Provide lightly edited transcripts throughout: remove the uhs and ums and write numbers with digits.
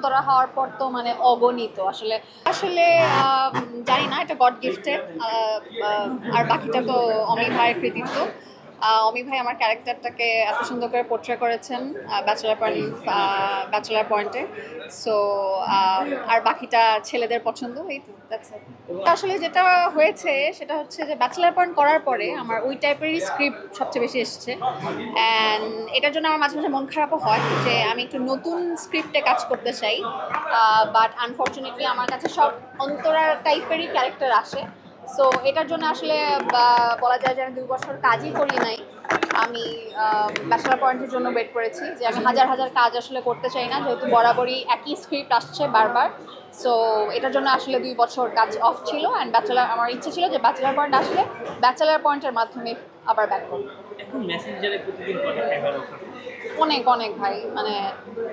অন্তরা হওয়ার পর তো মানে অগণিত আসলে আসলে জানি না, এটা গড গিফটেড। আর বাকিটা তো অমি ভাইয়ের কৃতিত্ব। অমি ভাই আমার ক্যারেক্টারটাকে এত সুন্দর করে পোট্রে করেছেন ব্যাচেলার পয়েন্টে। সো আর বাকিটা ছেলেদের পছন্দ, এই তো দ্যাটস ইট। আসলে যেটা হয়েছে সেটা হচ্ছে যে ব্যাচেলার পয়েন্ট করার পরে আমার ওই টাইপেরই স্ক্রিপ্ট সবচেয়ে বেশি এসছে, অ্যান্ড এটার জন্য আমার মাঝে মাঝে মন খারাপও হয় যে আমি একটু নতুন স্ক্রিপ্টে কাজ করতে চাই, বাট আনফর্চুনেটলি আমার কাছে সব অন্তরা টাইপেরই ক্যারেক্টার আসে। সো এটার জন্য আসলে বলা যায় যে আমি 2 বছর কাজই করি নাই। আমি ব্যাচেলার পয়েন্টের জন্য ওয়েট করেছি যে আমি হাজার হাজার কাজ আসলে করতে চাই না, যেহেতু বরাবরই একই স্ক্রিপ্ট আসছে বারবার। সো এটার জন্য আসলে 2 বছর কাজ অফ ছিল, অ্যান্ড আমার ইচ্ছে ছিল যে ব্যাচেলার পয়েন্ট আসলে ব্যাচেলার পয়েন্টের মাধ্যমে আবার ব্যাক করব। অনেক অনেক ভাই, মানে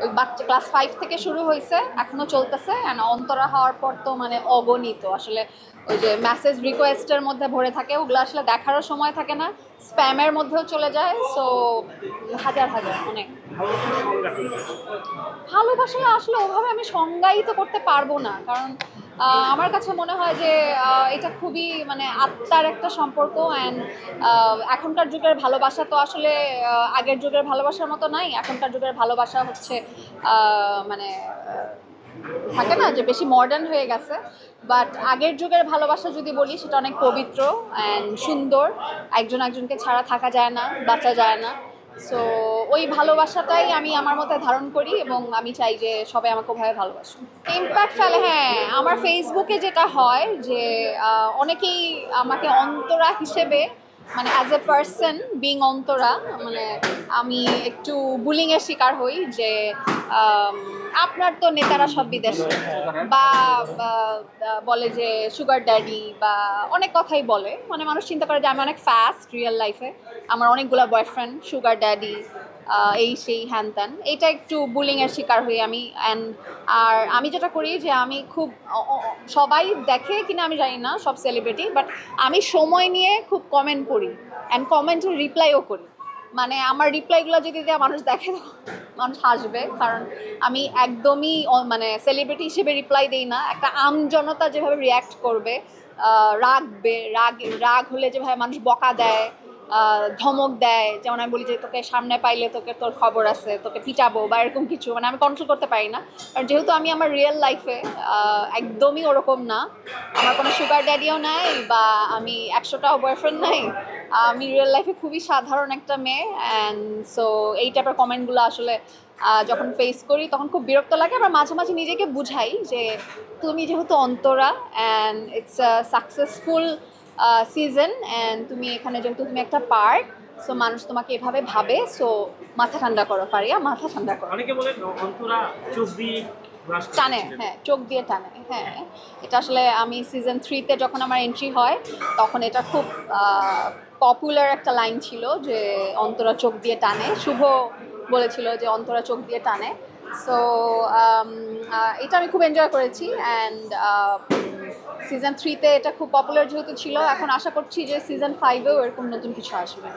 ওই বাচ্চা ক্লাস 5 থেকে শুরু হয়েছে, এখনো চলতেছে। অ্যান্ড অন্তরা হওয়ার পর তো মানে অগণিত আসলে ওই যে মেসেজ রিকোয়েস্টের মধ্যে ভরে থাকে, ওগুলো আসলে দেখারও সময় থাকে না, স্প্যামের মধ্যেও চলে যায়। সো হাজার হাজার অনেক। ভালোবাসা আসলে ওভাবে আমি সংজ্ঞায়িত করতে পারবো না, কারণ আমার কাছে মনে হয় যে এটা খুবই মানে আত্মার একটা সম্পর্ক। অ্যান্ড এখনকার যুগের ভালোবাসা তো আসলে আগের যুগের ভালোবাসার মতো নাই। এখনকার যুগের ভালোবাসা হচ্ছে মানে থাকে না যে বেশি মডার্ন হয়ে গেছে, বাট আগের যুগের ভালোবাসা যদি বলি সেটা অনেক পবিত্র অ্যান্ড সুন্দর। একজন একজনকে ছাড়া থাকা যায় না, বাঁচা যায় না। সো ওই ভালোবাসাটাই আমি আমার মধ্যে ধারণ করি, এবং আমি চাই যে সবাই আমাকে ওভাবে ভালোবাসুন। ইম্প্যাক্ট ফেলে, হ্যাঁ। আমার ফেসবুকে যেটা হয় যে অনেকেই আমাকে অন্তরা হিসেবে মানে as a person being Antara, মানে আমি একটু বুলিংয়ের শিকার হই যে আপনার তো নেতারা সব বিদেশে, বা বলে যে সুগার ড্যাডি, বা অনেক কথাই বলে। মানে মানুষ চিন্তা করে যে আমি অনেক ফাস্ট রিয়েল লাইফে, আমার অনেকগুলো বয়ফ্রেন্ড, সুগার ড্যাডি, এই সেই হ্যান ত্যান। এইটা একটু বুলিংয়ের শিকার হই আমি। আর আমি যেটা করি যে আমি খুব সবাই দেখে কিনা আমি জানি না, সব সেলিব্রিটি, বাট আমি সময় নিয়ে খুব কমেন্ট করি অ্যান্ড কমেন্টের রিপ্লাইও করি। মানে আমার রিপ্লাইগুলো যদি মানুষ দেখে, মানুষ হাসবে, কারণ আমি একদমই মানে সেলিব্রিটি হিসেবে রিপ্লাই দিই না। একটা জনতা যেভাবে রিয়্যাক্ট করবে, রাগ হলে যেভাবে মানুষ বকা দেয়, ধমক দেয়, যেমন আমি বলি যে তোকে সামনে পাইলে তোর খবর আছে, তোকে পিটাবো বা এরকম কিছু, মানে আমি কন্ট্রোল করতে পারি না। কারণ যেহেতু আমি আমার রিয়েল লাইফে একদমই ওরকম না, আমার কোনো সুগার ড্যাডিও নাই, বা আমি 100টাও বয়ফ্রেন্ড নাই, আমি রিয়েল লাইফে খুবই সাধারণ একটা মেয়ে। অ্যান্ড সো এই টাইপের কমেন্টগুলো আসলে যখন ফেস করি তখন খুব বিরক্ত লাগে। আবার মাঝে মাঝে নিজেকে বুঝাই যে তুমি যেহেতু Antara, and it's a successful season, and তুমি এখানে যেহেতু তুমি একটা পার্ট, সো মানুষ তোমাকে এভাবে ভাবে। সো মাথা ঠান্ডা করো ফারিয়া, মাথা ঠান্ডা করো। অনেকে বলে অন্তরা চোখ দিয়ে টানে, হ্যাঁ, চোখ দিয়ে টানে। হ্যাঁ, এটা আসলে আমি সিজন 3-তে যখন আমার এন্ট্রি হয় তখন এটা খুব পপুলার একটা লাইন ছিল যে অন্তরা চোখ দিয়ে টানে। শুভ বলেছিল যে অন্তরা চোখ দিয়ে টানে। সো এটা আমি খুব এনজয় করেছি। অ্যান্ড সিজন 3-তে এটা খুব পপুলার যেহেতু ছিল, এখন আশা করছি যে সিজন 5-এও এরকম নতুন কিছু আসবে।